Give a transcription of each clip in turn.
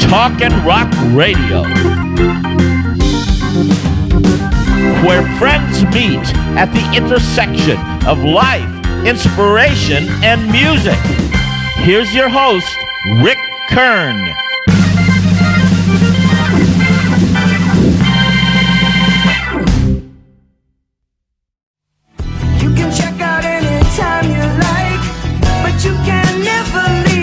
Talk and Rock Radio, where friends meet at the intersection of life, inspiration, and music. Here's your host, Rick Kern. You can check out anytime you like, but you can never leave.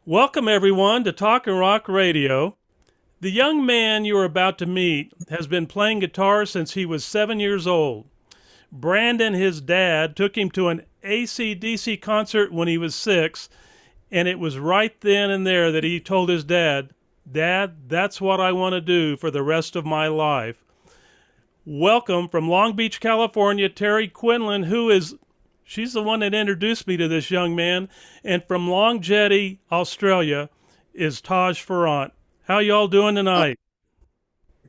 Welcome, everyone, to Talk and Rock Radio. The young man you are about to meet has been playing guitar since he was 7 years old. Brandon, his dad, took him to an ACDC concert when he was 6, and it was right then and there that he told his dad, "Dad, that's what I want to do for the rest of my life." Welcome from Long Beach, California, Terry Quinlan, she's the one that introduced me to this young man. And from Long Jetty, Australia, is Taj Farrant. How y'all doing tonight?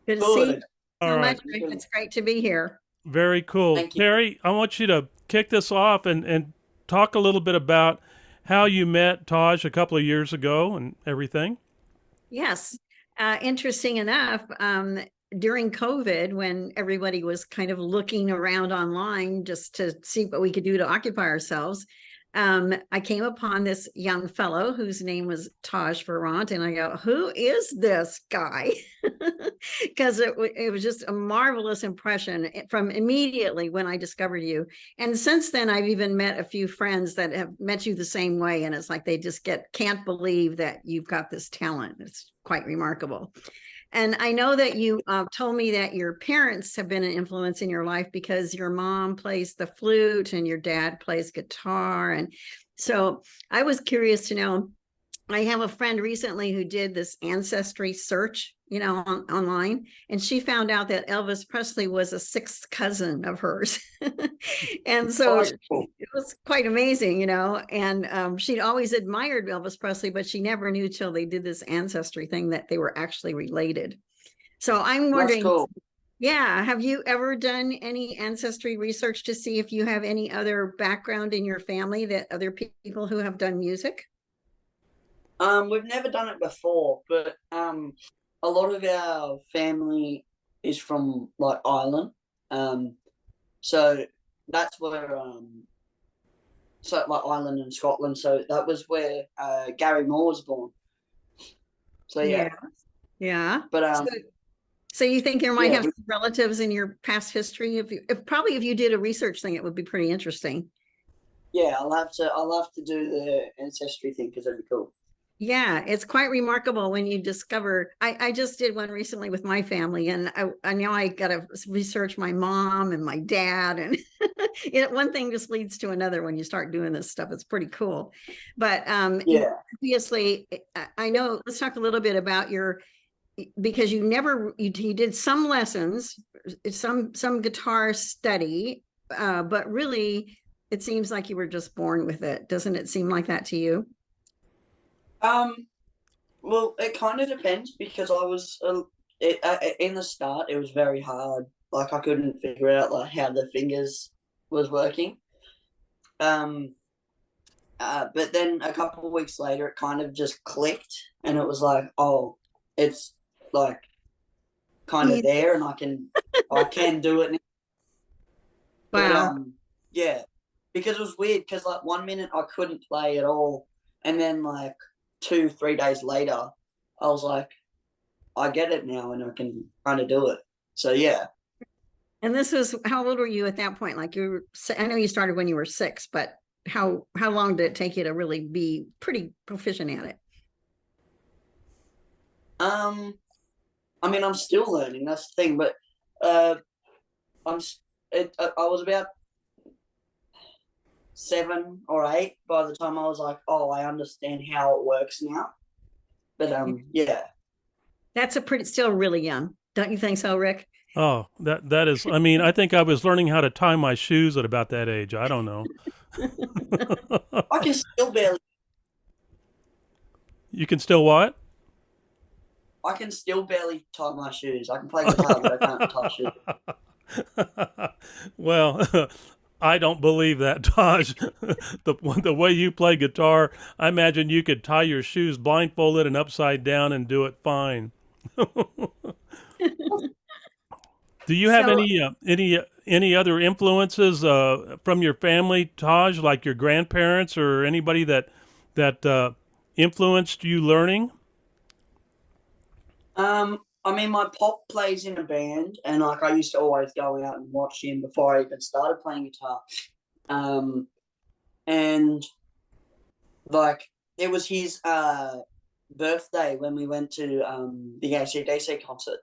Good to see you All so right. much, Rick. It's great to be here. Very cool. Thank you. Terry, I want you to kick this off and talk a little bit about how you met Taj a couple of years ago and everything. Yes. Interesting enough, during COVID, when everybody was kind of looking around online just to see what we could do to occupy ourselves, I came upon this young fellow whose name was Taj Farrant, and I go, who is this guy? Because it was just a marvelous impression from immediately when I discovered you. And since then, I've even met a few friends that have met you the same way, and it's like they just can't believe that you've got this talent. It's quite remarkable. And I know that you told me that your parents have been an influence in your life because your mom plays the flute and your dad plays guitar. And so I was curious to know, I have a friend recently who did this ancestry search, online, and she found out that Elvis Presley was a sixth cousin of hers. And so it was quite amazing, and she'd always admired Elvis Presley, but she never knew till they did this ancestry thing that they were actually related. So I'm wondering, yeah, have you ever done any ancestry research to see if you have any other background in your family that other people who have done music? We've never done it before, but a lot of our family is from like Ireland. So that's where so like Ireland and Scotland. So that was where Gary Moore was born. So yeah. But so you think there might have some relatives in your past history? If you did a research thing, it would be pretty interesting. Yeah, I'll have to do the ancestry thing because that'd be cool. Yeah, it's quite remarkable when you discover. I just did one recently with my family, and I know I got to research my mom and my dad, and one thing just leads to another when you start doing this stuff. It's pretty cool. But obviously, I know. Let's talk a little bit about because you did some lessons, some guitar study, but really, it seems like you were just born with it. Doesn't it seem like that to you? Well, it kind of depends because I was in the start. It was very hard. Like I couldn't figure out like how the fingers was working. But then a couple of weeks later, it kind of just clicked, and it was like, oh, it's like kind of there, and I can do it now. Wow. But yeah, because it was weird. Because like 1 minute I couldn't play at all, and then like 2-3 days later, I was like, I get it now, and I can kind of do it. So yeah. And this was, how old were you at that point? Like I know you started when you were 6, but how long did it take you to really be pretty proficient at it? I mean, I'm still learning. That's the thing, but I was about 7 or 8 by the time I was like, oh, I understand how it works now. But yeah. That's still really young. Don't you think so, Rick? Oh, that is, I mean, I think I was learning how to tie my shoes at about that age. I don't know. I can still barely. You can still what? I can still barely tie my shoes. I can play guitar, but I can't tie shoes. Well, I don't believe that, Taj. The way you play guitar, I imagine you could tie your shoes blindfolded and upside down and do it fine. Do you have any other influences from your family, Taj, like your grandparents or anybody that influenced you learning? I mean, my pop plays in a band, and like I used to always go out and watch him before I even started playing guitar. And like it was his birthday when we went to the ACDC concert.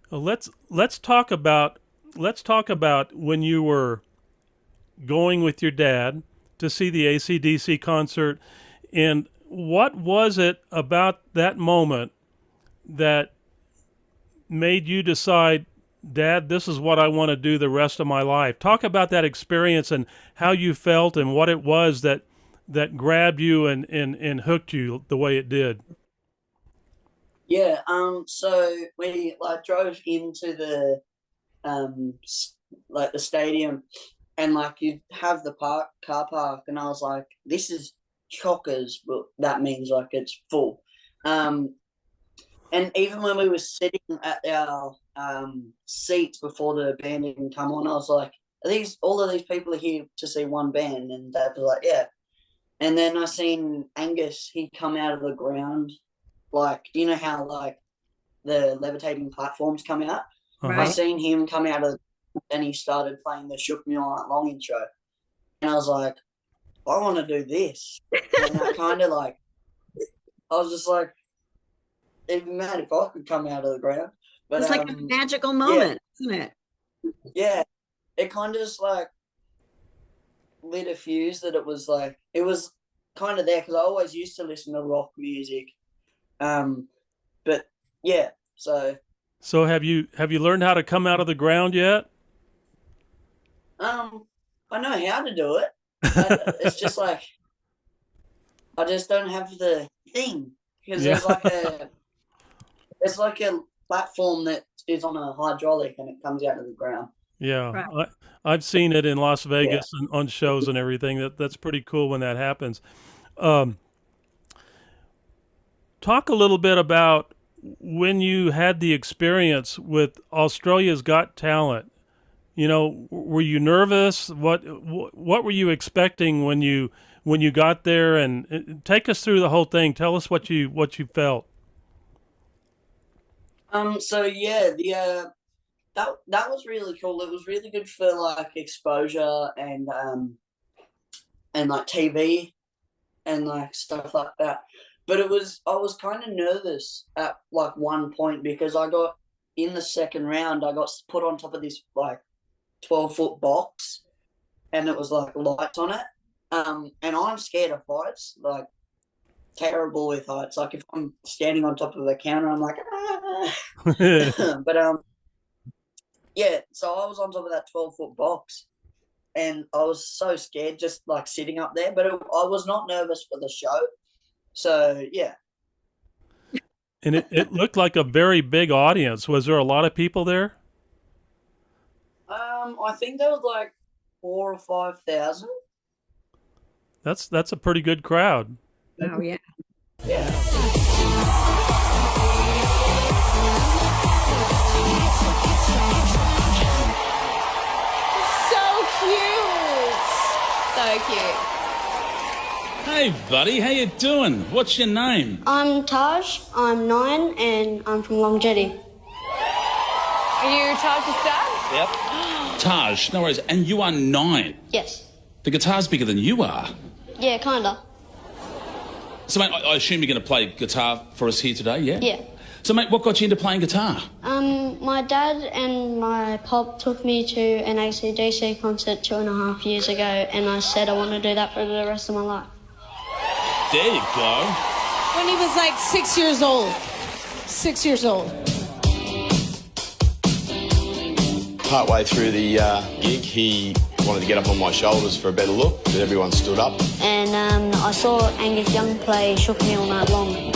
Let's talk about when you were going with your dad to see the ACDC concert, and what was it about that moment that made you decide, Dad, this is what I want to do the rest of my life? Talk about that experience and how you felt and what it was that grabbed you and hooked you the way it did. Yeah, so we like drove into the like the stadium, and like you have the car park, and I was like, this is chockers, but that means like it's full. And even when we were sitting at our seats before the band even come on, I was like, all of these people are here to see one band? And Dad was like, yeah. And then I seen Angus, he come out of the ground. Like, do you know how like the levitating platforms come out? Uh-huh. I seen him come out of, and he started playing the Shook Me All Night Long intro. And I was like, I want to do this. And that kind of like, I was just like, it'd be mad if I could come out of the ground. But it's like a magical moment, isn't it? Yeah. It kind of just like lit a fuse that it was kind of there, because I always used to listen to rock music. But yeah, so have you learned how to come out of the ground yet? I know how to do it. It's just like I just don't have the thing, because there's like a platform that is on a hydraulic and it comes out of the ground. Yeah, right. I've seen it in Las Vegas and on shows and everything. That's pretty cool when that happens. Talk a little bit about when you had the experience with Australia's Got Talent. You know, were you nervous? What were you expecting when you got there? And take us through the whole thing. Tell us what you felt. So yeah, that was really cool. It was really good for like exposure and like TV and like stuff like that. But I was kind of nervous at like one point, because I got in the second round, I got put on top of this like 12-foot box, and it was like lights on it. And I'm scared of heights, like terrible with heights. Like if I'm standing on top of a counter, I'm like, ah. But yeah, so I was on top of that 12-foot box, and I was so scared just like sitting up there. But I was not nervous for the show. So yeah. And it looked like a very big audience. Was there a lot of people there? I think there was like 4,000 or 5,000. That's a pretty good crowd. Oh, yeah. Yeah. So cute. Hey, buddy, how you doing? What's your name? I'm Taj, I'm 9, and I'm from Long Jetty. Are you Taj's dad? Yep. Taj, no worries. And you are 9. Yes. The guitar's bigger than you are. Yeah, kinda. So, mate, I assume you're going to play guitar for us here today, yeah? Yeah. So, mate, what got you into playing guitar? My dad and my pop took me to an ACDC concert 2.5 years ago, and I said I want to do that for the rest of my life. There you go. When he was like 6 years old. 6 years old. Partway through the gig, he wanted to get up on my shoulders for a better look, but everyone stood up. And I saw Angus Young play Shook Me All Night Long.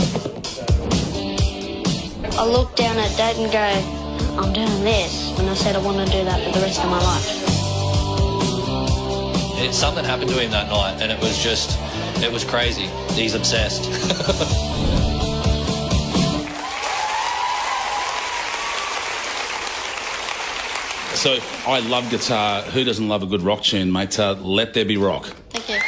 I looked down at Dad and go, I'm doing this, and I said I want to do that for the rest of my life. Something happened to him that night, and it was crazy. He's obsessed. So, I love guitar. Who doesn't love a good rock tune, mate? Let There Be Rock. Thank you.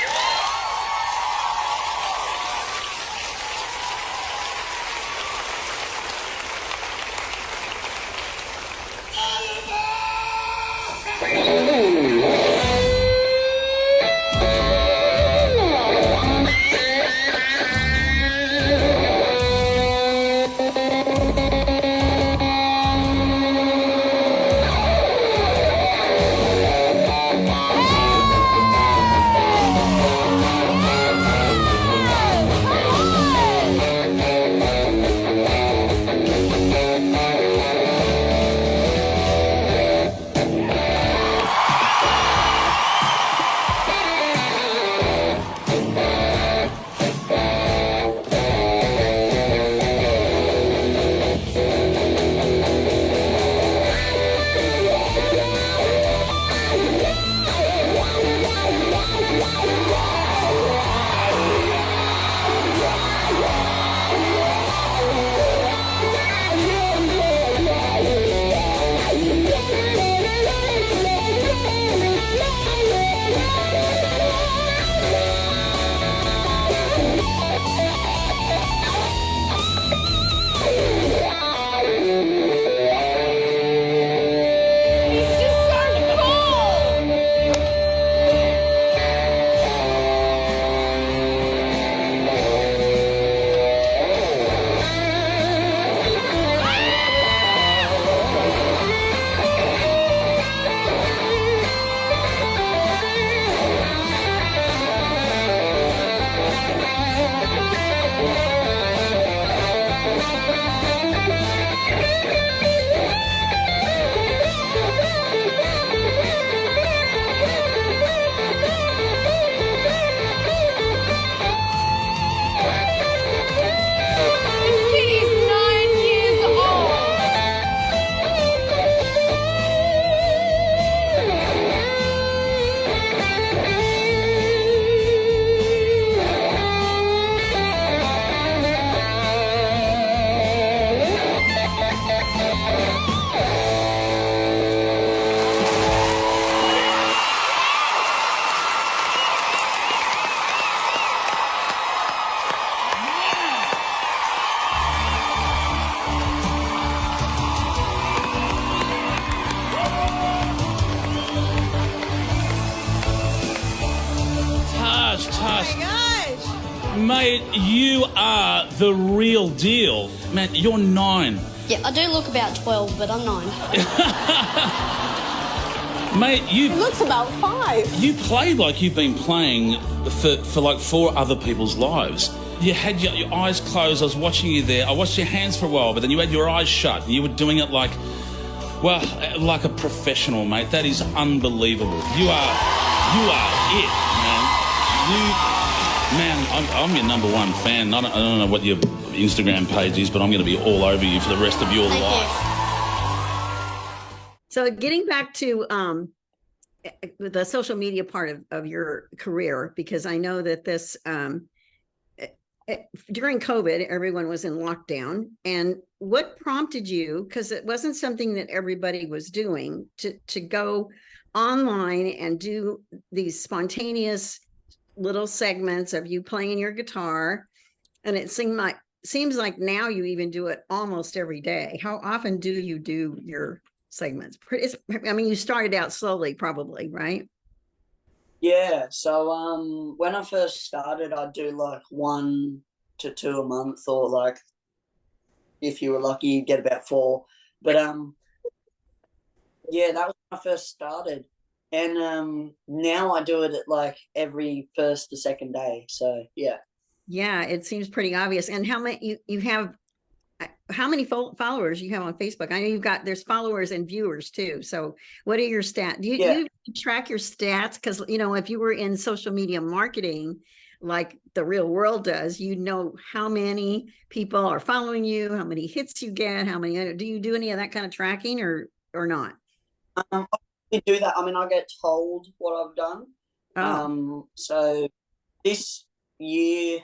Mate, you are the real deal. Man, you're 9. Yeah, I do look about 12, but I'm 9. Mate, He looks about 5. you played like you've been playing for like 4 other people's lives. You had your eyes closed. I was watching you there. I watched your hands for a while, but then you had your eyes shut. You were doing it like a professional, mate. That is unbelievable. You are it, man. Man, I'm your number one fan. I don't know what your Instagram page is, but I'm going to be all over you for the rest of your life. So getting back to the social media part of your career, because I know that this during COVID, everyone was in lockdown. And what prompted you, because it wasn't something that everybody was doing, to go online and do these spontaneous little segments of you playing your guitar? And it seems like now you even do it almost every day. How often do you do your segments? I mean, you started out slowly, probably, right? Yeah. So when I first started, I'd do like 1 to 2 a month, or like if you were lucky, you'd get about 4. But yeah, that was when I first started. And now I do it at like every first or second day. So yeah. Yeah, it seems pretty obvious. And how many you have? How many followers you have on Facebook? I know there's followers and viewers too. So what are your stats? Do you track your stats? Because, you know, if you were in social media marketing, like the real world does, you know how many people are following you, how many hits you get, do you do any of that kind of tracking or not? I do that. I mean, I get told what I've done. Oh. So this year,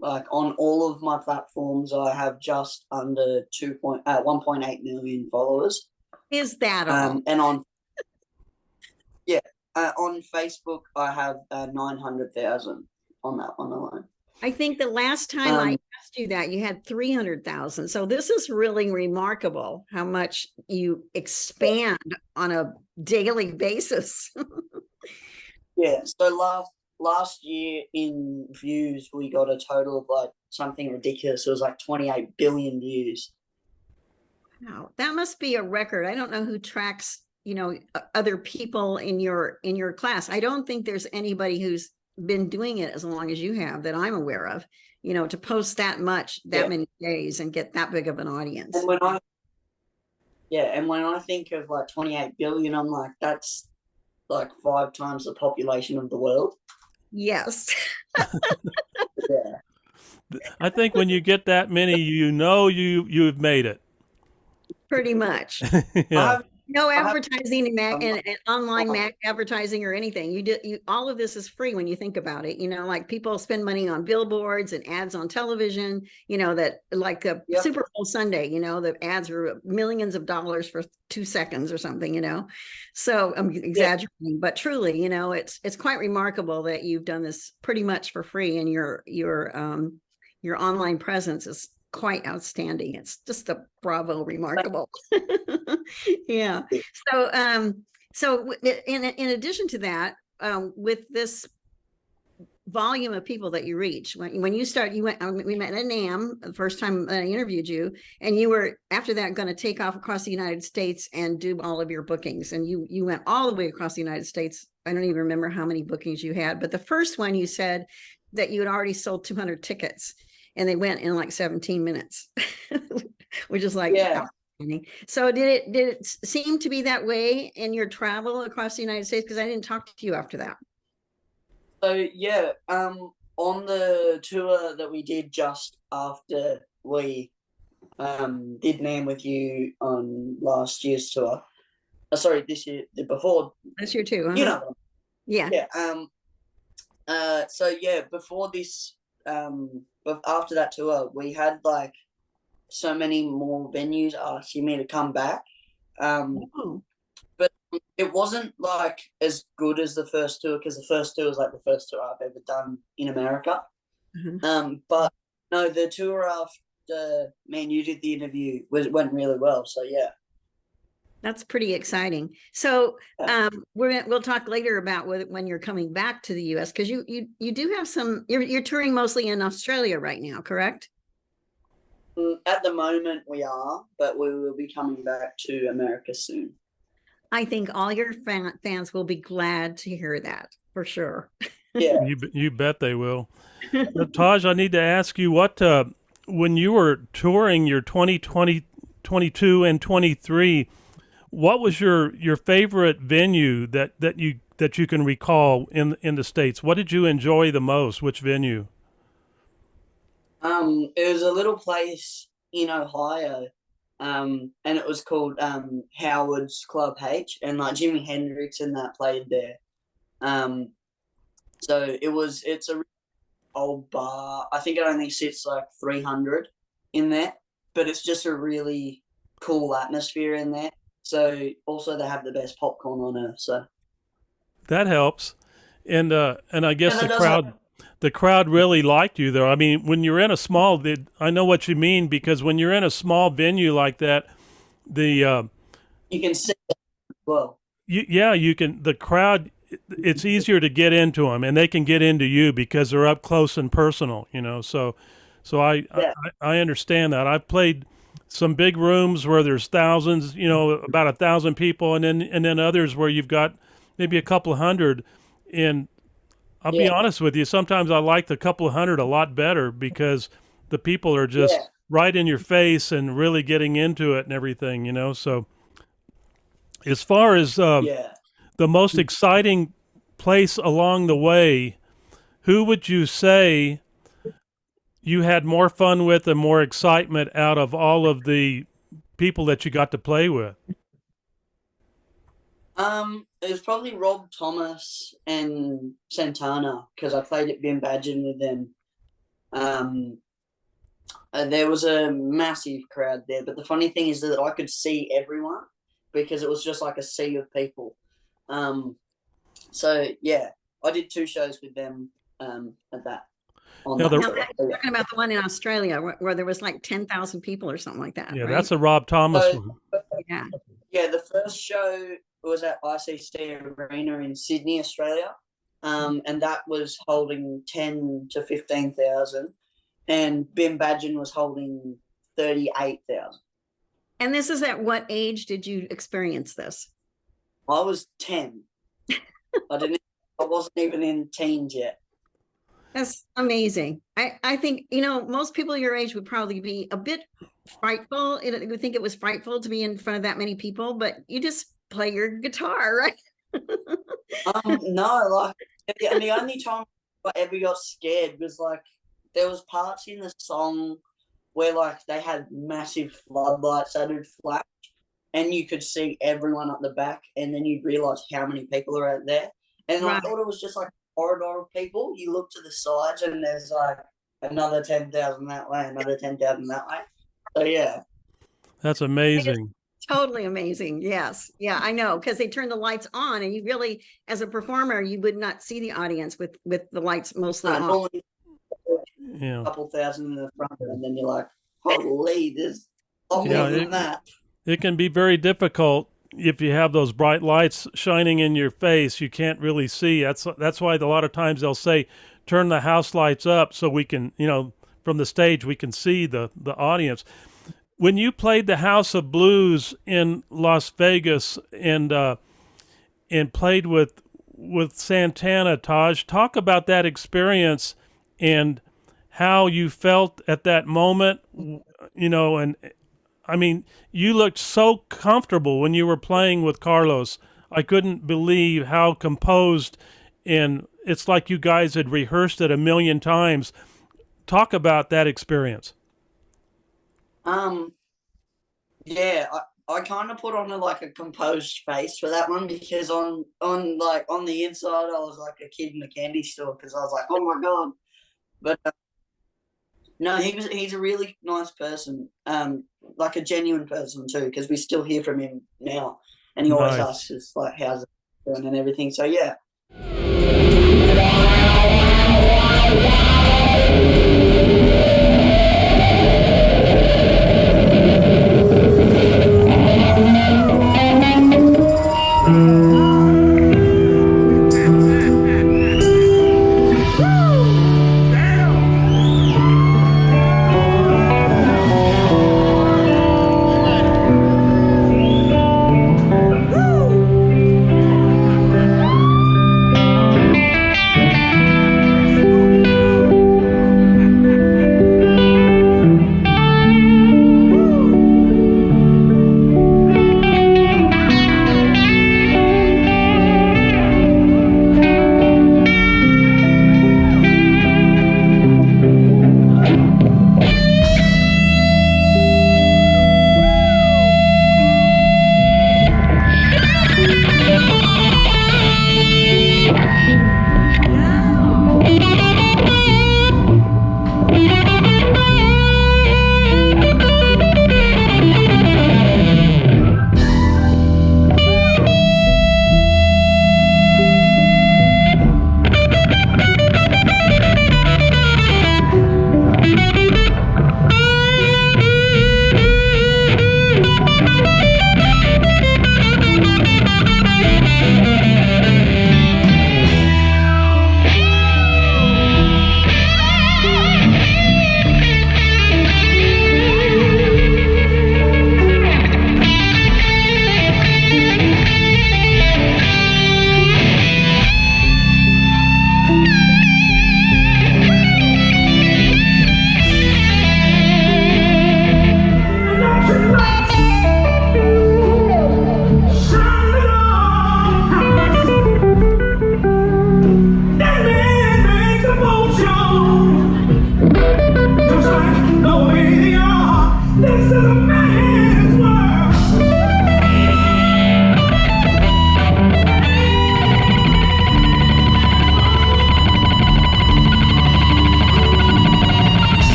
like on all of my platforms, I have just under 1.8 million followers. Is that all? And on Facebook, I have 900,000 on that one alone. I think the last time I asked you that, you had 300,000. So this is really remarkable how much you expand on a daily basis. Yeah. So last year in views, we got a total of like something ridiculous. It was like 28 billion views. Wow, that must be a record. I don't know who tracks, you know, other people in your class. I don't think there's anybody who's been doing it as long as you have that I'm aware of, you know, to post that much, that many days and get that big of an audience. And when I think of like 28 billion, I'm like, that's like 5 times the population of the world. Yes. Yeah. I think when you get that many, you know you've made it. Pretty much. Yeah. No advertising and online advertising or anything. You all of this is free when you think about it. You know, like people spend money on billboards and ads on television, you know, that like a Super Bowl Sunday, you know, the ads are millions of dollars for 2 seconds or something, you know. So I'm exaggerating, but truly, you know, it's quite remarkable that you've done this pretty much for free, and your online presence is quite outstanding. It's just a bravo, remarkable. Yeah. So in addition to that, with this volume of people that you reach, when you start, we met at NAMM the first time that I interviewed you, and you were after that going to take off across the United States and do all of your bookings, and you went all the way across the United States. I don't even remember how many bookings you had, but the first one you said that you had already sold 200 tickets. And they went in like 17 minutes, which is like, so did it seem to be that way in your travel across the United States? Because I didn't talk to you after that. So yeah, on the tour that we did just after we did NAMM with you on last year's tour, sorry, this year, before this year too, you know, yeah. So yeah, before this. But after that tour, we had like so many more venues asking me to come back. But it wasn't like as good as the first tour, because the first tour was like the first tour I've ever done in America. But no, the tour after you did the interview went really well. So yeah. That's pretty exciting. So we'll talk later about when you're coming back to the U.S. because you do have some. You're touring mostly in Australia right now, correct? At the moment, we are, but we will be coming back to America soon. I think all your fans will be glad to hear that for sure. Yeah, you bet they will. Taj, I need to ask you what when you were touring your 2020, 22, and 23. What was your favorite venue that you that you can recall in the States? What did you enjoy the most? Which venue? It was a little place in Ohio, and it was called Howard's Club H, and like Jimi Hendrix and that played there. So it's a old bar. I think it only sits like 300 in there, but it's just a really cool atmosphere in there. So also they have the best popcorn on earth. So that helps, and I guess the crowd really liked you though. I mean, when you're in a small, I know what you mean, because when you're in a small venue like that, you can see it as well. You can. The crowd, it's easier to get into them, and they can get into you because they're up close and personal. So I understand that. I've played some big rooms where there's thousands, about 1,000 people, and then others where you've got maybe a couple of hundred. And I'll be honest with you, sometimes I like the couple of hundred a lot better because the people are just right in your face and really getting into it and everything, So as far as the most exciting place along the way, who would you say you had more fun with and more excitement out of all of the people that you got to play with? It was probably Rob Thomas and Santana, because I played at Bimbadgen with them. There was a massive crowd there, but the funny thing is that I could see everyone because it was just like a sea of people. So yeah, I did 2 shows with them at that. You're talking about the one in Australia where there was like 10,000 people or something like that. Yeah, right? that's a Rob Thomas one. Yeah, the first show was at ICC Arena in Sydney, Australia, and that was holding 10 to 15,000, and Bimbadgen was holding 38,000. And this is at what age did you experience this? I was 10. I wasn't even in teens yet. That's amazing. I think, most people your age would probably be a bit frightful. You would think it was frightful to be in front of that many people, but you just play your guitar, right? No, and the only time I ever got scared was there was parts in the song where they had massive floodlights that would flash, and you could see everyone at the back, and then you'd realize how many people are out there. And I thought it was just like a corridor of people. You look to the sides, and there's another 10,000 that way, another 10,000 that way. So yeah, that's amazing. Totally amazing. Yes. Yeah, I know. Because they turn the lights on, and you really, as a performer, you would not see the audience with the lights mostly on. Only a couple thousand in the front, and then you're like, holy, there's more than that. It can be very difficult if you have those bright lights shining in your face. You can't really see. That's why a lot of times they'll say, turn the house lights up so we can, from the stage, we can see the audience. When you played the House of Blues in Las Vegas and played with Santana, Taj, talk about that experience and how you felt at that moment, and I mean, you looked so comfortable when you were playing with Carlos. I couldn't believe how composed, and it's like you guys had rehearsed it 1,000,000 times. Talk about that experience. Yeah, I kind of put on a composed face for that one, because on the inside I was like a kid in a candy store, because I was like, oh my god. But no, he's a really nice person, like a genuine person too, because we still hear from him now, and he always asks us how's it going and everything. So yeah.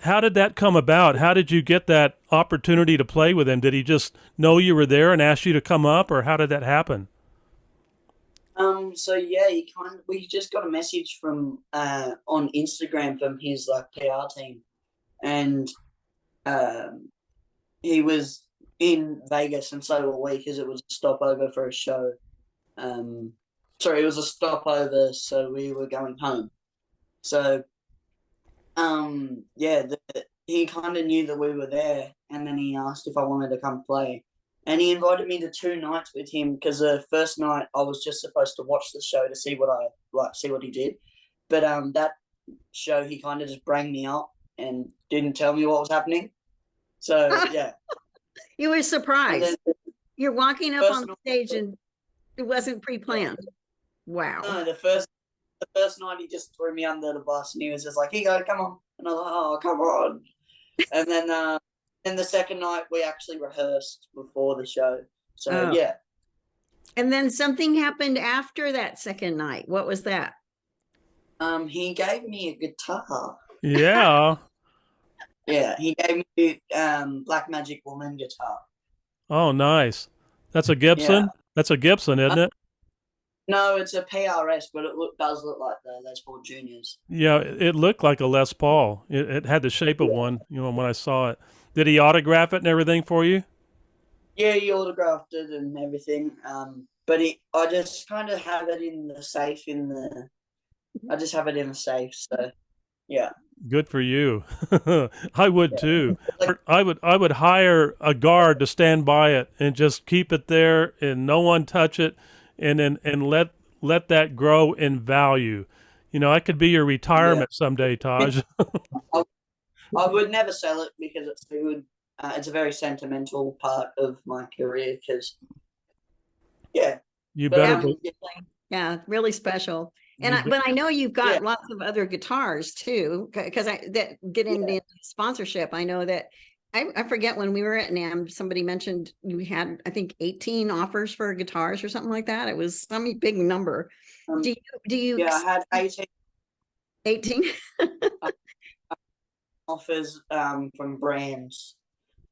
How did that come about? How did you get that opportunity to play with him? Did he just know you were there and ask you to come up, or how did that happen? So yeah, we just got a message from on Instagram from his like PR team, and he was in Vegas, and so were we, because it was a stopover for a show. Sorry, it was a stopover, so we were going home. So, yeah, he kind of knew that we were there, and then he asked if I wanted to come play. And he invited me to 2 nights with him, because the first night I was just supposed to watch the show to see what he did. But that show, he kind of just rang me up and didn't tell me what was happening. So yeah, You were surprised. You're walking up on the stage night, and it wasn't pre-planned. Wow. no, the first night he just threw me under the bus, and he was just like, "Here you go, come on." And I was like, "Oh, come on." And then the second night we actually rehearsed before the show. So Oh. yeah. And then something happened after that second night. What was that? He gave me a guitar. Yeah. Yeah, he gave me Black Magic Woman guitar. Oh, nice. That's a Gibson? Yeah. That's a Gibson, isn't it? No, it's a PRS, but it does look like the Les Paul Juniors. Yeah, it looked like a Les Paul. It had the shape of one, when I saw it. Did he autograph it and everything for you? Yeah, he autographed it and everything. But I just kind of have it in the safe I just have it in a safe, so yeah. Good for you. I would too. I would hire a guard to stand by it and just keep it there and no one touch it, and let that grow in value. I could be your retirement someday, Taj. I would never sell it, because it's a very sentimental part of my career, because You But, better. Yeah, really special. But I know you've got lots of other guitars too, because that get into sponsorship. I know that I forget, when we were at NAMM, somebody mentioned you had, I think, 18 offers for guitars or something like that. It was some big number. Do you? Yeah, I had 18 18? offers from brands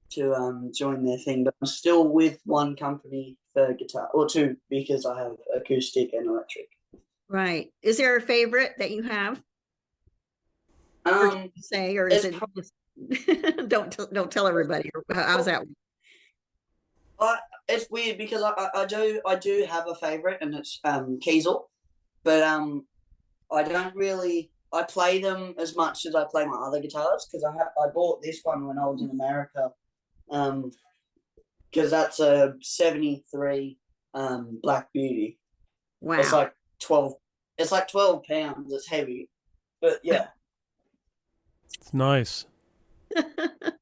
to join their thing, but I'm still with one company for guitar, or 2, because I have acoustic and electric. Right. Is there a favorite that you have? Or is it don't tell everybody? How's that? It's weird, because I do have a favorite, and it's Kiesel, but I play them as much as I play my other guitars, because I bought this one when I was in America, because that's a 73 Black Beauty. Wow. It's like 12 pounds. It's heavy, but yeah. It's nice.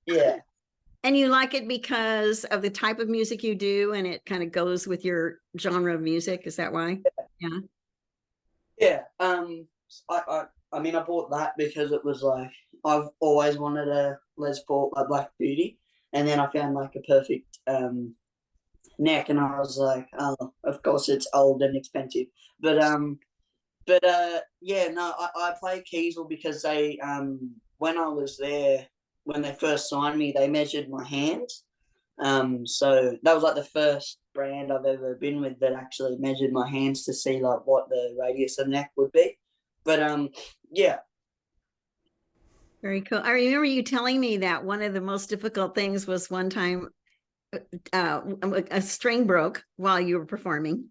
Yeah. And you like it because of the type of music you do, and it kind of goes with your genre of music. Is that why? Yeah. Yeah. I mean, I bought that because it was like, I've always wanted a Les Paul, a Black Beauty, and then I found like a perfect neck, and I was like, oh, of course it's old and expensive, but yeah, no, I play Kiesel because they when I was there, when they first signed me, they measured my hands, so that was like the first brand I've ever been with that actually measured my hands to see like what the radius of the neck would be. But yeah. Very cool. I remember you telling me that one of the most difficult things was one time a string broke while you were performing.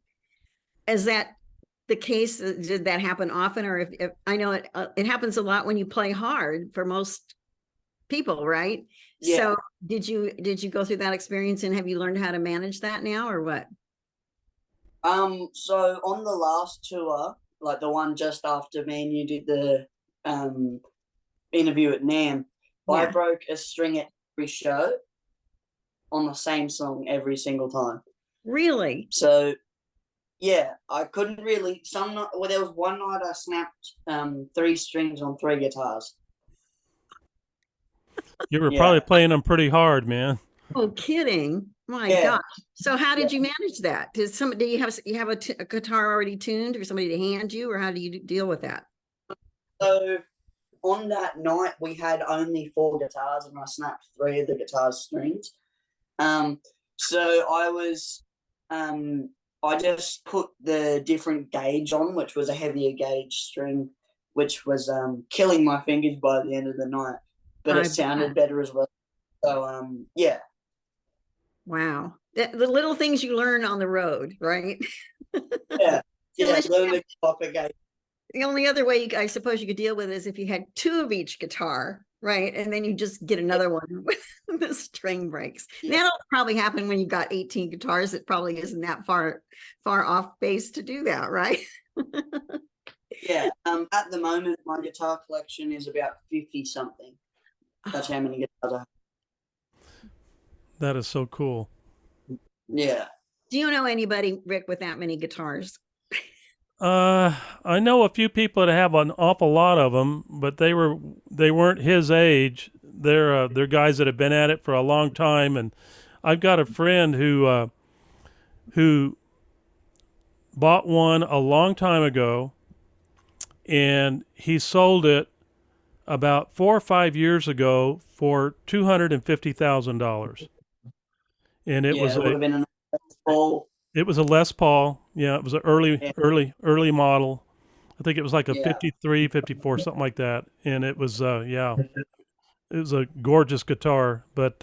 Is that the case? Did that happen often? Or if I know it happens a lot when you play hard for most people, right? Yeah. So did you go through that experience, and have you learned how to manage that now, or what? So on the last tour, like the one just after me and you did the interview at NAMM, I broke a string at every show on the same song every single time. Really? So yeah, I couldn't really. There was one night I snapped 3 strings on 3 guitars. You were probably playing them pretty hard, man. Oh, kidding! My gosh. So how did you manage that? Do you have a guitar already tuned, or somebody to hand you, or how do you deal with that? So on that night we had only 4 guitars, and I snapped 3 of the guitar's strings. So I just put the different gauge on, which was a heavier gauge string, which was killing my fingers by the end of the night, but it sounded better as well. So yeah. Wow. The little things you learn on the road, right? Yeah. Learn the proper gauge. The only other way I suppose you could deal with it is if you had 2 of each guitar, right? And then you just get another one when the string breaks. Yeah. That'll probably happen when you've got 18 guitars. It probably isn't that far off base to do that, right? Yeah. At the moment, my guitar collection is about 50 something. That's how many guitars I have. That is so cool. Yeah. Do you know anybody, Rick, with that many guitars? I know a few people that have an awful lot of them, but they weren't his age. They're guys that have been at it for a long time. And I've got a friend who bought one a long time ago, and he sold it about 4 or 5 years ago for $250,000. And it was it was a Les Paul. Yeah, it was an early model. I think it was like a 53, 54, something like that. And it was it was a gorgeous guitar. But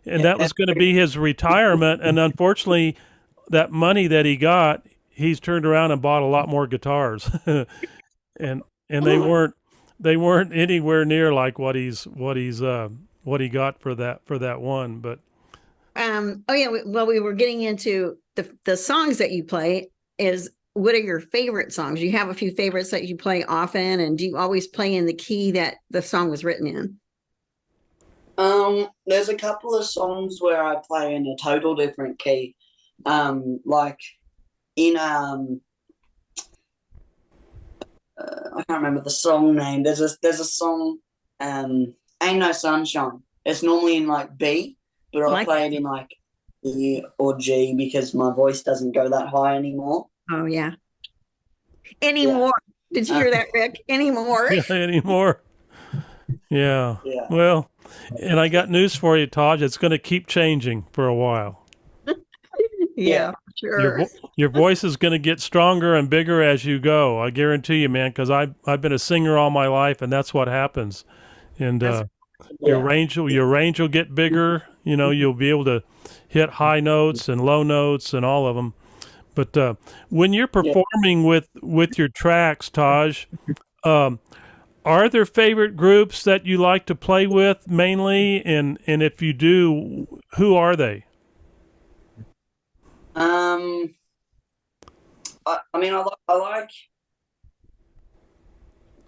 and that was going to be his retirement. And unfortunately, that money that he got, he's turned around and bought a lot more guitars. and they weren't anywhere near like what he got for that one. But we were getting into the songs that you play. What are your favorite songs? You have a few favorites that you play often, and do you always play in the key that the song was written in? There's a couple of songs where I play in a total different key. Like in I can't remember the song name. There's a song, Ain't No Sunshine. It's normally in like B, but I play it in like E or G because my voice doesn't go that high anymore. Oh yeah. Anymore. Yeah. Did you hear that, Rick? Anymore. Yeah, anymore. Yeah. Well, and I got news for you, Taj. It's going to keep changing for a while. Yeah, sure. Your voice is going to get stronger and bigger as you go. I guarantee you, man, because I've been a singer all my life, and that's what happens. And your range will get bigger. You know, you'll be able to hit high notes and low notes and all of them. But when you're performing with your tracks, Taj, are there favorite groups that you like to play with mainly? And if you do, who are they? I like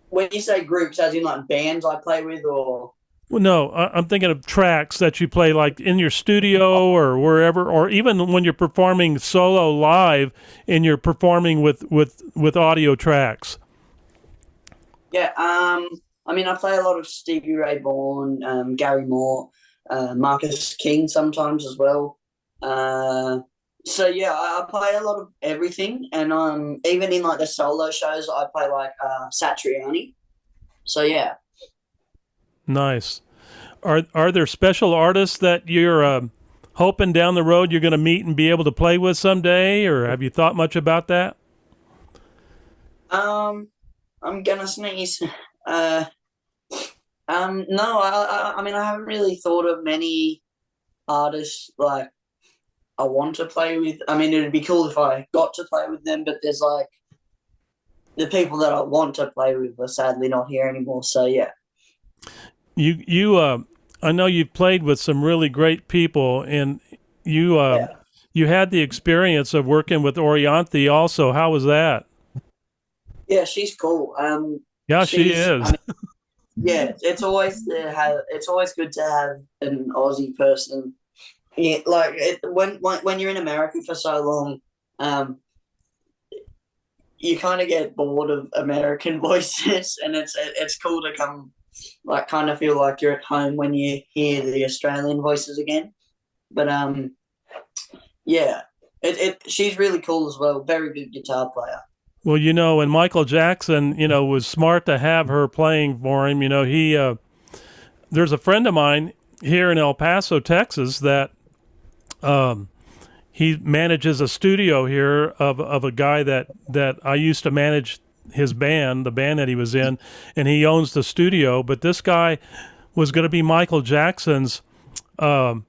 when you say groups, as in like bands I play with, or. Well, no, I'm thinking of tracks that you play like in your studio or wherever, or even when you're performing solo live and you're performing with audio tracks. Yeah, I play a lot of Stevie Ray Vaughan, Gary Moore, Marcus King sometimes as well. So yeah, I play a lot of everything, and even in like the solo shows, I play like Satriani. So yeah. Nice. Are there special artists that you're hoping down the road you're going to meet and be able to play with someday, or have you thought much about that? I'm gonna sneeze. No, I haven't really thought of many artists like I want to play with. I mean, it'd be cool if I got to play with them, but there's like the people that I want to play with are sadly not here anymore. So yeah. You I know you've played with some really great people, and you had the experience of working with Orianthi also. How was that? Yeah, she's cool. Yeah, she is. It's always good to have an Aussie person. Yeah, like when you're in America for so long, you kind of get bored of American voices, and it's cool to come, like, kind of feel like you're at home when you hear the Australian voices again. But she's really cool as well. Very good guitar player. Well, and Michael Jackson, was smart to have her playing for him. There's a friend of mine here in El Paso, Texas, that he manages a studio here of a guy that I used to manage his band, the band that he was in, and he owns the studio. But this guy was going to be Michael Jackson's one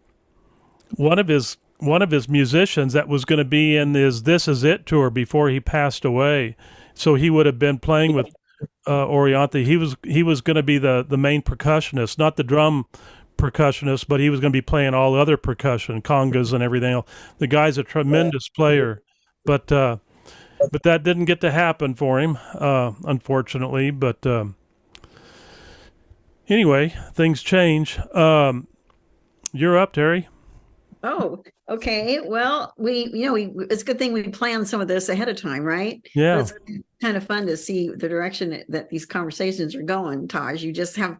of his musicians that was going to be in his This Is It tour before he passed away. So he would have been playing with Orianthi. He was going to be the main percussionist, not the drum percussionist, but he was going to be playing all the other percussion, congas and everything else. The guy's a tremendous player, but that didn't get to happen for him, unfortunately. But anyway, things change. You're up, Terry. Oh, okay. Well, it's a good thing we planned some of this ahead of time, right? Yeah. It's kind of fun to see the direction that these conversations are going, Taj. You just have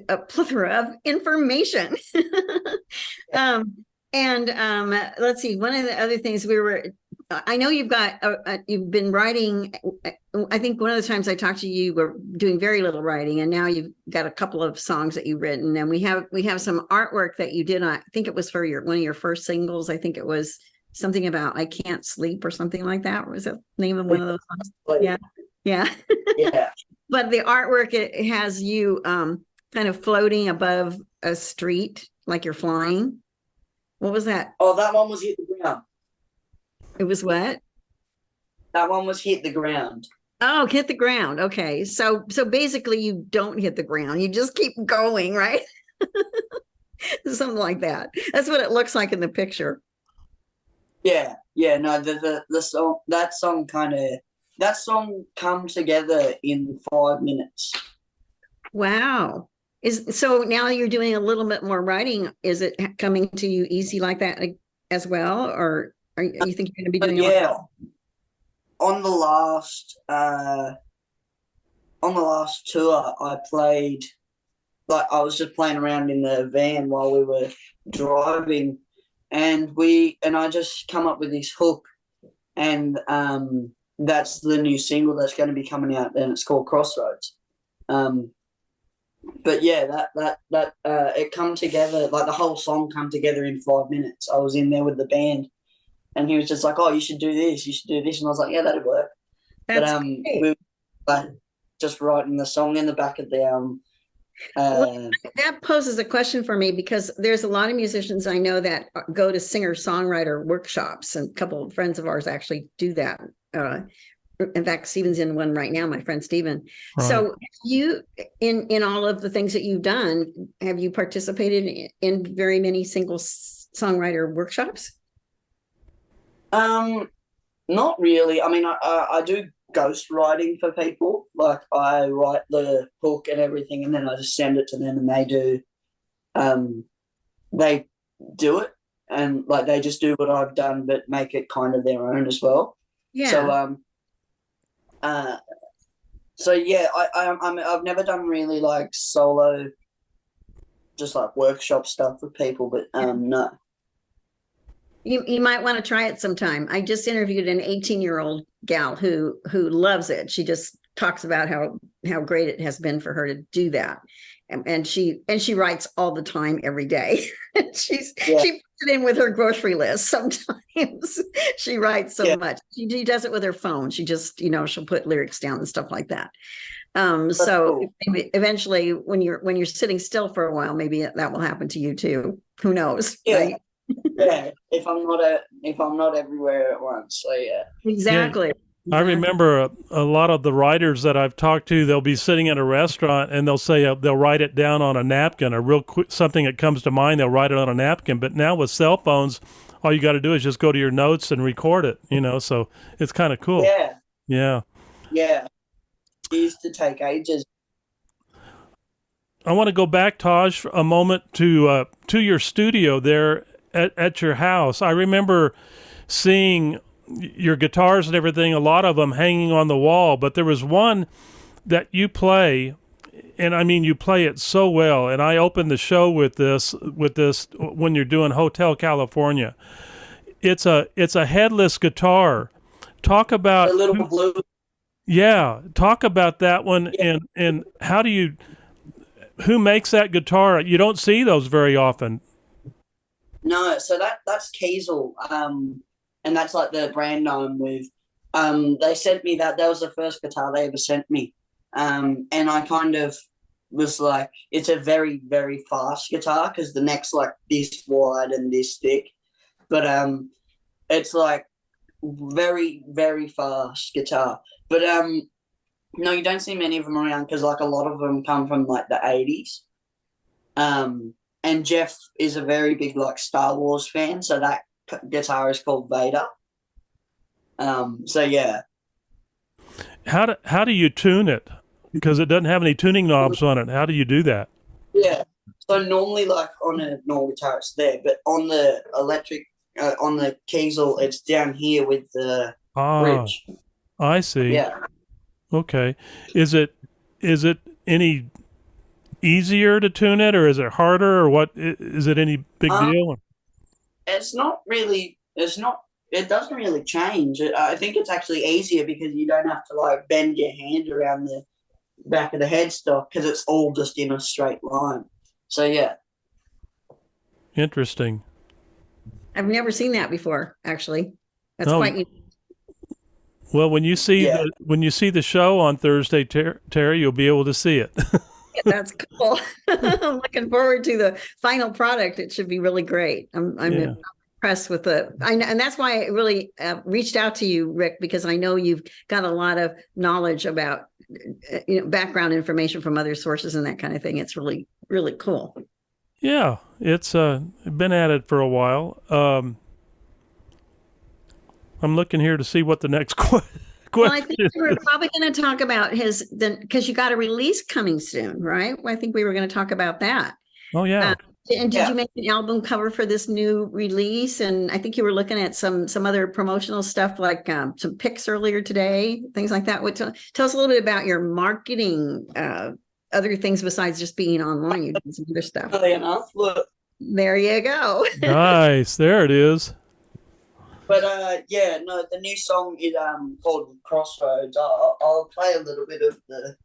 a plethora of information. Let's see. One of the other things I know you've been writing. I think one of the times I talked to you, you were doing very little writing, and now you've got a couple of songs that you've written, and we have some artwork that you did. I think it was for one of your first singles. I think it was something about "I Can't Sleep" or something like that. Was it the name of one of those songs? Yeah. Yeah. But the artwork, it has you kind of floating above a street like you're flying. What was that? Oh, that one was Hit the Ground. It was what? That one was Hit the Ground. Oh, hit the ground. Okay. So basically you don't hit the ground. You just keep going, right? Something like that. That's what it looks like in the picture. Yeah. No, the song, that song come together in 5 minutes. Wow. So now you're doing a little bit more writing. Is it coming to you easy like that as well? Or you think you're going to be doing on the last tour, I played, like, I was just playing around in the van while we were driving, and I just come up with this hook, and that's the new single that's going to be coming out, and it's called Crossroads. But yeah, that it come together, like the whole song come together in 5 minutes. I was in there with the band, and he was just like, "Oh, you should do this, and I was like, "Yeah, that'd work." We were like, just writing the song in the back of the well, that poses a question for me, because there's a lot of musicians I know that go to singer-songwriter workshops, and a couple of friends of ours actually do that. In fact, Steven's in one right now, my friend Steven. Right. So you, in all of the things that you've done, have you participated in very many single songwriter workshops? Not really. I mean, I do ghost writing for people. Like, I write the hook and everything, and then I just send it to them, and they do it, and like they just do what I've done, but make it kind of their own as well. Yeah. So yeah, I've never done really like solo, just like workshop stuff with people, but no. You might want to try it sometime. I just interviewed an 18-year-old gal who loves it. She just talks about how great it has been for her to do that. And she writes all the time, every day. She puts it in with her grocery list. Sometimes she writes so much. She does it with her phone. She just, she'll put lyrics down and stuff like that. So cool. Eventually, when you're sitting still for a while, maybe that will happen to you too. Who knows? Yeah. Right? Yeah. If I'm not everywhere at once. So yeah. Exactly. I remember a lot of the writers that I've talked to, they'll be sitting at a restaurant and they'll say they'll write it down on a napkin, or real quick, something that comes to mind, they'll write it on a napkin. But now with cell phones, all you got to do is just go to your notes and record it, so it's kind of cool. Yeah. It used to take ages. I want to go back, Taj, a moment to your studio there at your house. I remember seeing your guitars and everything, a lot of them hanging on the wall, but there was one that you play, and I mean, you play it so well. And I opened the show with this when you're doing Hotel California. It's a headless guitar. talk about The little blue. Yeah, talk about that one. Yeah. And how do you, who makes that guitar? You don't see those very often. No, so that's Kiesel, and that's like the brand I'm with. They sent me that. That was the first guitar they ever sent me, and I kind of was like, it's a very, very fast guitar because the neck's like this wide and this thick, but it's like very, very fast guitar. But no, you don't see many of them around because like a lot of them come from like the 80s. And Jeff is a very big like Star Wars fan, so that guitar is called Vader. So yeah. How do you tune it? Because it doesn't have any tuning knobs on it. How do you do that? Yeah. So normally, like on a normal guitar, it's there, but on the electric, on the Kiesel, it's down here with the bridge. I see. Yeah. Okay. Is it any easier to tune it, or is it harder, or what? Is it any big deal? It's not really. It's not. It doesn't really change. I think it's actually easier because you don't have to like bend your hand around the back of the headstock because it's all just in a straight line. So yeah. Interesting. I've never seen that before, actually. That's quite unique. Well, when you see the show on Thursday, Terry, you'll be able to see it. That's cool. I'm looking forward to the final product. It should be really great. I'm impressed with and that's why I really reached out to you, Rick, because I know you've got a lot of knowledge about background information from other sources and that kind of thing. It's really, really cool. Yeah, it's been at it for a while. I'm looking here to see what the next question. Well, I think we're probably going to talk about because you got a release coming soon, right? Well, I think we were going to talk about that. Oh, yeah. And did you make an album cover for this new release? And I think you were looking at some other promotional stuff, like some pics earlier today, things like that. Tell us a little bit about your marketing, other things besides just being online. You did some other stuff. Enough. Look. There you go. Nice. There it is. But the new song is called Crossroads. I'll play a little bit of the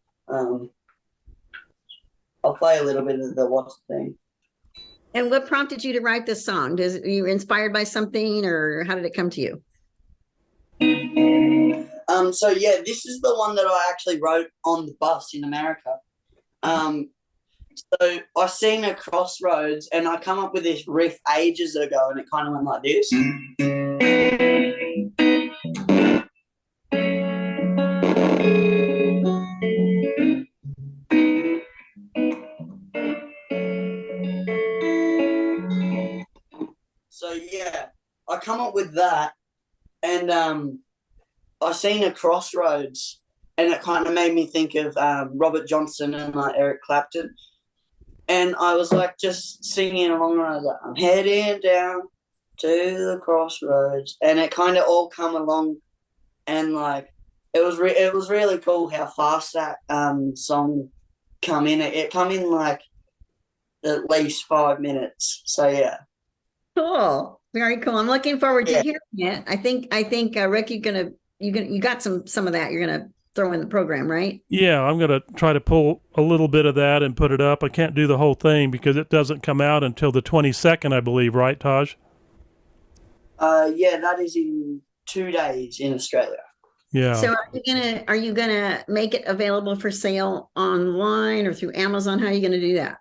what's the thing. And what prompted you to write this song? You were inspired by something, or how did it come to you? So yeah, this is the one that I actually wrote on the bus in America. So I seen a Crossroads, and I come up with this riff ages ago, and it kind of went like this. So yeah, I come up with that, and I seen a Crossroads, and it kind of made me think of Robert Johnson and like Eric Clapton. And I was like just singing along, and I was like, I'm heading down to the crossroads, and it kind of all come along, and like it was really cool how fast that song come in. It come in like at least 5 minutes. So yeah. Cool, very cool. I'm looking forward to hearing it. I think Rick, you got some of that. You're gonna throw in the program, right? Yeah, I'm going to try to pull a little bit of that and put it up. I can't do the whole thing because it doesn't come out until the 22nd, I believe, right, Taj? Yeah, that is in 2 days in Australia. Yeah. So are you gonna make it available for sale online or through Amazon? How are you gonna do that?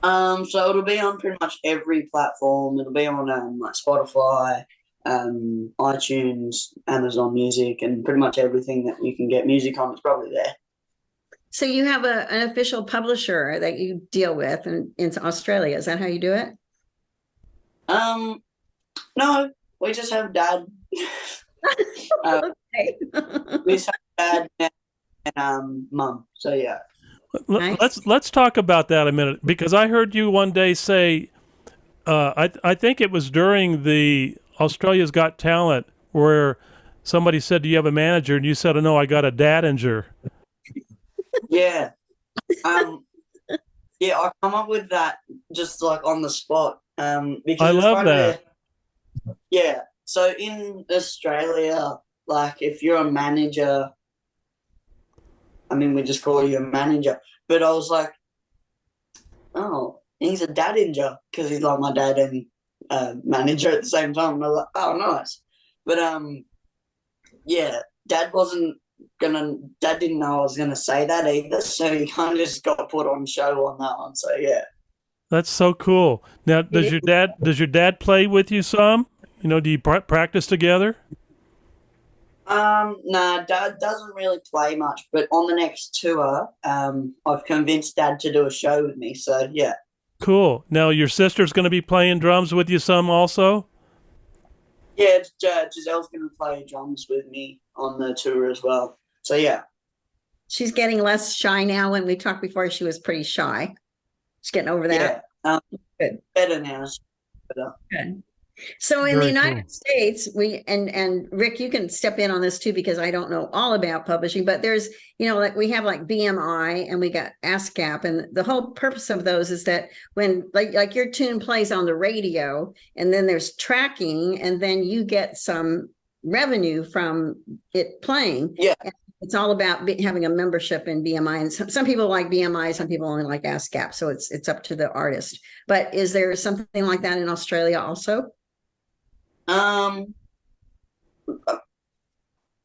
So it'll be on pretty much every platform. It'll be on like Spotify, iTunes, Amazon Music, and pretty much everything that you can get music on is probably there. So you have an official publisher that you deal with in Australia. Is that how you do it? No, we just have Dad. Okay. We just have Dad and Mum. So yeah. Nice. Let's talk about that a minute, because I heard you one day say, I think it was during the Australia's Got Talent, where somebody said, "Do you have a manager?" And you said, "Oh no, I got a dadinger." Yeah. Yeah, I come up with that just like on the spot. Because I love that. Yeah. So in Australia, like if you're a manager, I mean, we just call you a manager. But I was like, oh, he's a dad-inger because he's like my dad and manager at the same time. And I was like, oh, nice. But yeah, Dad didn't know I was gonna say that either, so he kind of just got put on show on that one. So yeah, That's so cool. Now, does your dad play with you some? You know, do you practice together? nah, Dad doesn't really play much, but on the next tour, I've convinced Dad to do a show with me. So yeah, Cool. Now, your sister's going to be playing drums with you some also? yeah, Giselle's gonna play drums with me on the tour as well. So yeah, She's getting less shy now. When we talked before, she was pretty shy. She's getting over that. yeah, Good. better now. Better. Good. So in the Very United cool. States, we and Rick, you can step in on this too, because I don't know all about publishing, but there's, like we have like BMI and we got ASCAP, and the whole purpose of those is that when like your tune plays on the radio, and then there's tracking, and then you get some revenue from it playing. Yeah. And it's all about having a membership in BMI, and some people like BMI, some people only like ASCAP, so it's up to the artist. But is there something like that in Australia also?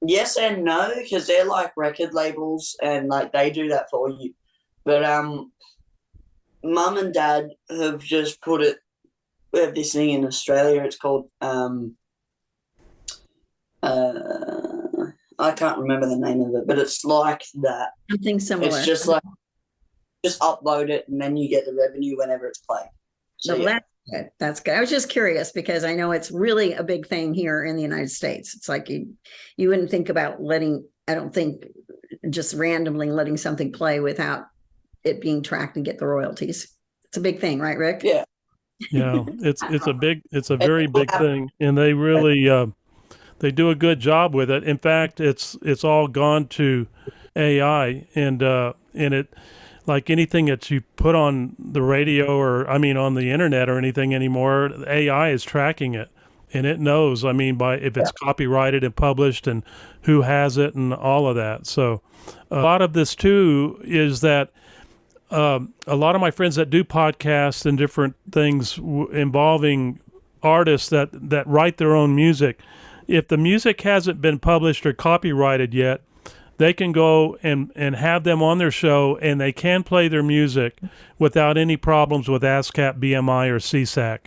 Yes and no, because they're like record labels and like they do that for you. But Mum and Dad have just put it. We have this thing in Australia. It's called I can't remember the name of it, but it's like that. Something similar. It's just like just upload it and then you get the revenue whenever it's played. So So yeah. that's good. That's good. I was just curious because I know it's really a big thing here in the United States. It's like you wouldn't think about I don't think just randomly letting something play without it being tracked and get the royalties. It's a big thing, right, Rick? Yeah. Yeah, it's a very big thing, and they really they do a good job with it. In fact, it's all gone to AI, and it, like anything that you put on the radio or on the internet or anything anymore, AI is tracking it, and it knows. By if it's copyrighted and published and who has it and all of that. So a lot of this too is that a lot of my friends that do podcasts and different things involving artists that write their own music, if the music hasn't been published or copyrighted yet, they can go and have them on their show, and they can play their music without any problems with ASCAP, BMI, or CSAC.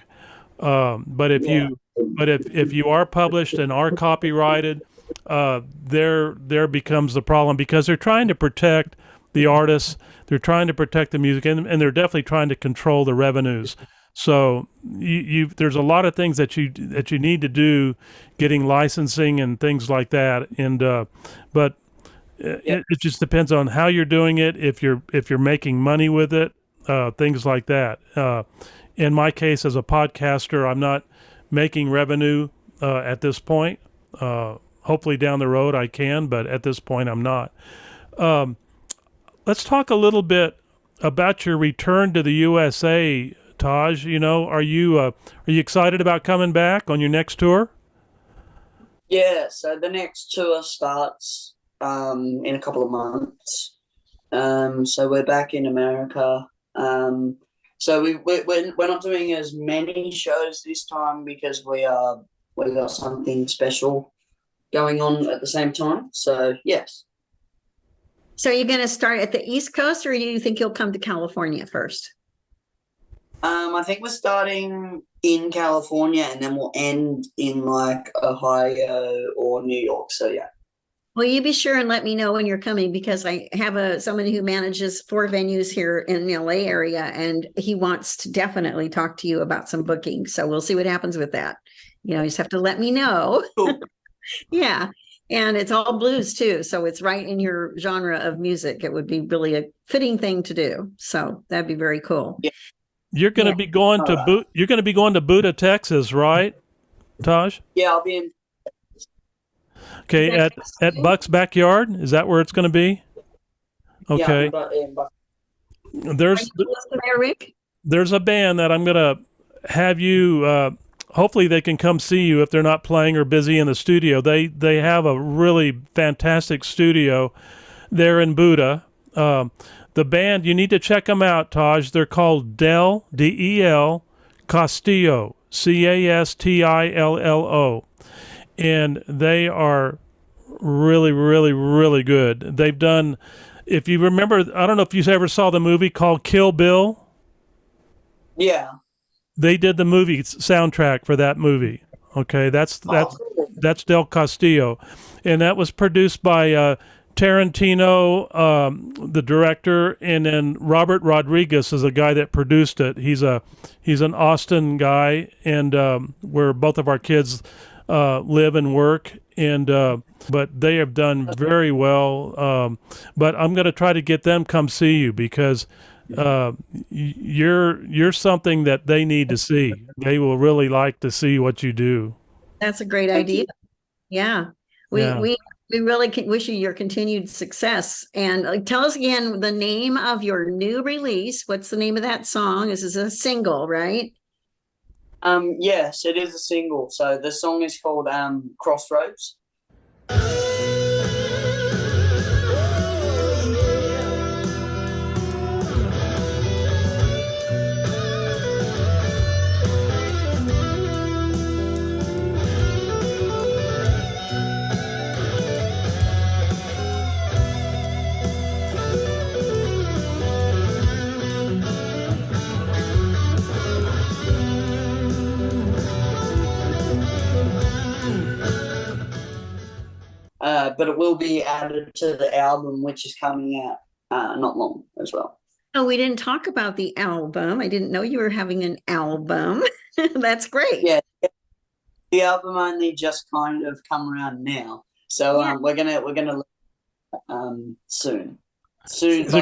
But if you are published and are copyrighted, there becomes the problem, because they're trying to protect the artists, they're trying to protect the music, and they're definitely trying to control the revenues. So there's a lot of things that you need to do, getting licensing and things like that. And but it just depends on how you're doing it. If you're making money with it, things like that. In my case, as a podcaster, I'm not making revenue at this point. Hopefully down the road I can, but at this point I'm not. Let's talk a little bit about your return to the USA, Taj. Are you excited about coming back on your next tour? Yeah, so the next tour starts in a couple of months. So we're back in America. So we're not doing as many shows this time because we got something special going on at the same time. So yes. So you're going to start at the East Coast, or do you think you'll come to California first? I think we're starting in California and then we'll end in like Ohio or New York. So yeah. Well, you be sure and let me know when you're coming, because I have somebody who manages 4 venues here in the LA area, and he wants to definitely talk to you about some booking. So we'll see what happens with that. You just have to let me know. Cool. Yeah. And it's all blues too. So it's right in your genre of music. It would be really a fitting thing to do. So that'd be very cool. Yeah. You're going to be going to You're going to be going to Buda, Texas, right, Taj? Yeah, I'll be in. Okay, at Buck's Backyard. Is that where it's going to be? Okay. Yeah, There's there, Rick? there's a band that I'm going to have you hopefully they can come see you if they're not playing or busy in the studio. They have a really fantastic studio there in Buda. The band, you need to check them out, Taj. They're called Del, D-E-L, Castillo, Castillo. And they are really, really, really good. They've done, if you remember, I don't know if you ever saw the movie called Kill Bill. Yeah. They did the movie soundtrack for that movie. Okay, that's Del Castillo. And that was produced by Tarantino, the director, and then Robert Rodriguez is a guy that produced it. He's an Austin guy, and where both of our kids live and work. And but they have done very well. But I'm going to try to get them come see you because you're something that they need to see. They will really like to see what you do. That's a great idea. Yeah. We really wish you your continued success. And tell us again the name of your new release. What's the name of that song? This is a single, right? Yes, it is a single. So the song is called Crossroads. But it will be added to the album, which is coming out not long as well. Oh, we didn't talk about the album. I didn't know you were having an album. That's great. Yeah, the album only just kind of come around now, so we're gonna soon. Is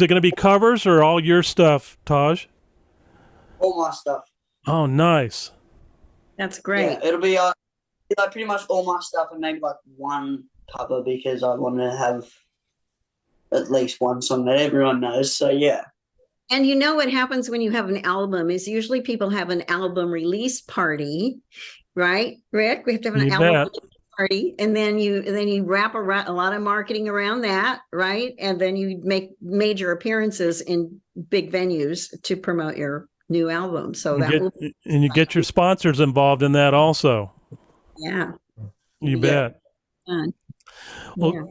it gonna be covers or all your stuff, Taj? All my stuff. Oh, nice. That's great. Yeah, it'll be like pretty much all my stuff and maybe like one cover because I want to have at least one song that everyone knows. So yeah. And you know what happens when you have an album is usually people have an album release party, right, Rick? We have to have an album release party, and then you wrap a lot of marketing around that, right? And then you make major appearances in big venues to promote your new album. So you get your sponsors involved in that also. Yeah. You bet. Fun. Well, Yeah.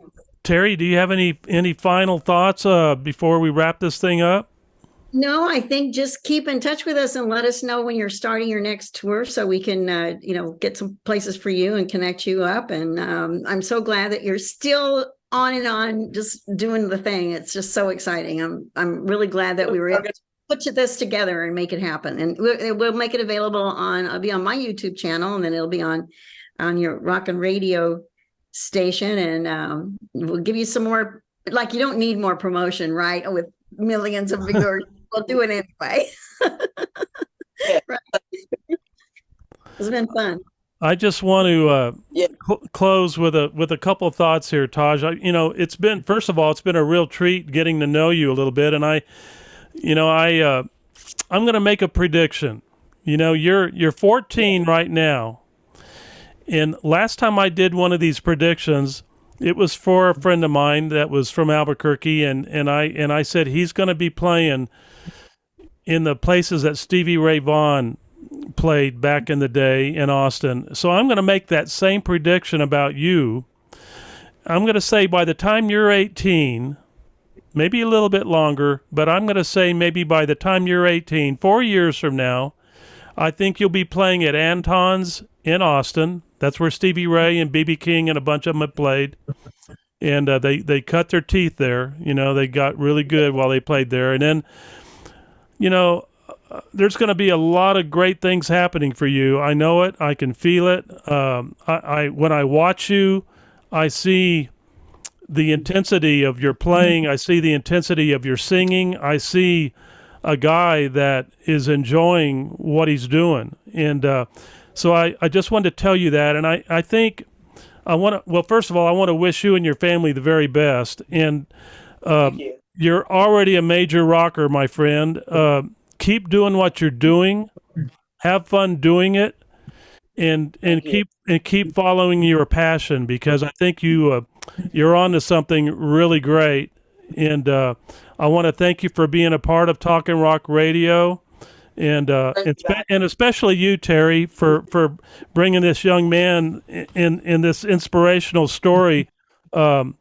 Terry, do you have any final thoughts before we wrap this thing up? No, I think just keep in touch with us and let us know when you're starting your next tour so we can, get some places for you and connect you up. And I'm so glad that you're still on and on, just doing the thing. It's just so exciting. I'm really glad that we were able to put this together and make it happen. And we'll make it available it'll be on my YouTube channel, and then it'll be on your Rockin' Radio station. And we'll give you some more, like, you don't need more promotion, right? With millions of viewers. We'll do it anyway. Right. It's been fun. I just want to close with a couple of thoughts here, Taj. It's been, first of all, it's been a real treat getting to know you a little bit, and I'm going to make a prediction. You're 14 right now, and last time I did one of these predictions, it was for a friend of mine that was from Albuquerque, and I said he's going to be playing in the places that Stevie Ray Vaughan played back in the day in Austin. So I'm going to make that same prediction about you. I'm going to say by the time you're 18, maybe a little bit longer, but I'm going to say maybe by the time you're 18, 4 years from now, I think you'll be playing at Anton's in Austin. That's where Stevie Ray and B.B. King and a bunch of them have played. And they cut their teeth there. They got really good while they played there. And then, there's going to be a lot of great things happening for you. I know it. I can feel it. When I watch you, I see the intensity of your playing. I see the intensity of your singing. I see a guy that is enjoying what he's doing. And so I just wanted to tell you that. And I think first of all, I want to wish you and your family the very best. And you're already a major rocker, my friend. Keep doing what you're doing. have fun doing it, and keep following your passion, because I think you're on to something really great. And I want to thank you for being a part of Talking Rock Radio, and especially you, Terry, for bringing this young man in this inspirational story to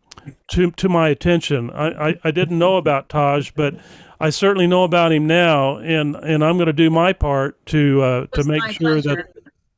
my attention. I didn't know about Taj, but I certainly know about him now, and I'm going to do my part to make sure pleasure. that.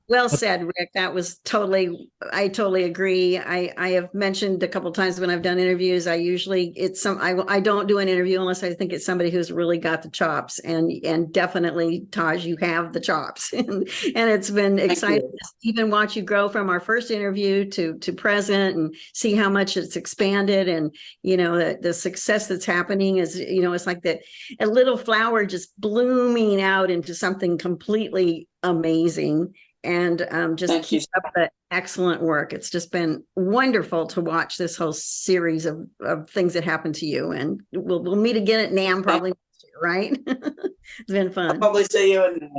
Well said, Rick. I totally agree. I have mentioned a couple times when I've done interviews, I don't do an interview unless I think it's somebody who's really got the chops, and definitely, Taj, you have the chops, and it's been exciting to even watch you grow from our first interview to present, and see how much it's expanded, and the success that's happening is, it's like a little flower just blooming out into something completely amazing. And just keep up the excellent work. It's just been wonderful to watch this whole series of things that happened to you. And we'll meet again at NAMM probably next year, right? It's been fun. I'll probably see you in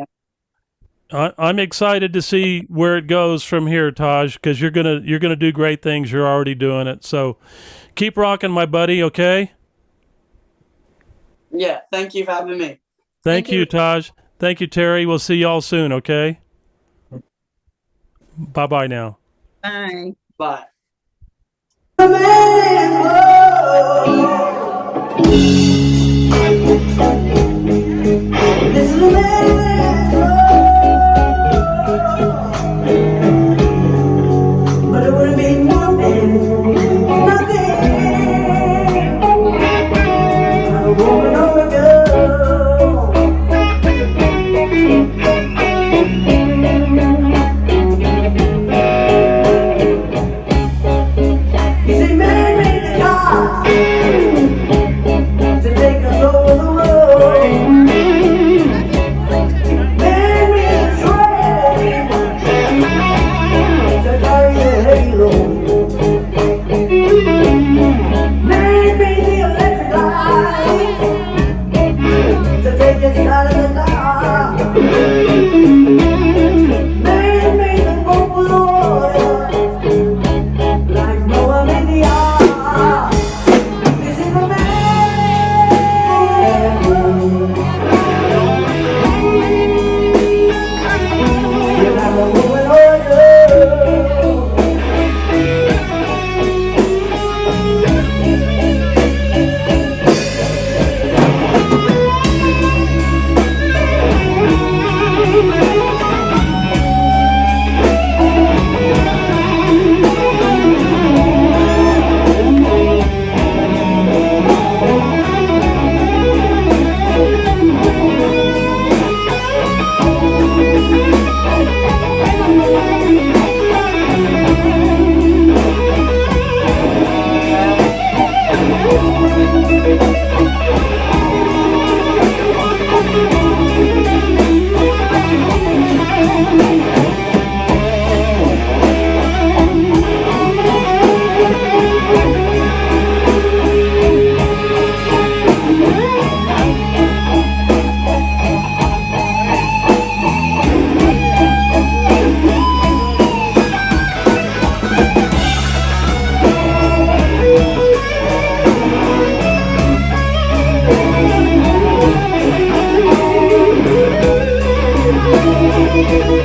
NAMM. I'm excited to see where it goes from here, Taj, because you're gonna do great things. You're already doing it. So keep rocking, my buddy. Okay. Yeah. Thank you for having me. Thank you, Taj. Thank you, Terry. We'll see y'all soon. Okay. Bye-bye now. Bye. Bye. But it would be nothing. I wanna know a girl. You see, man made the cars to take us over the road. Man made the train to carry the halo. Man made the electric lights to take us out of the dark. Man made the boat with oil like Noah made the ark. This is the man. You have a woman or a girl. Thank you.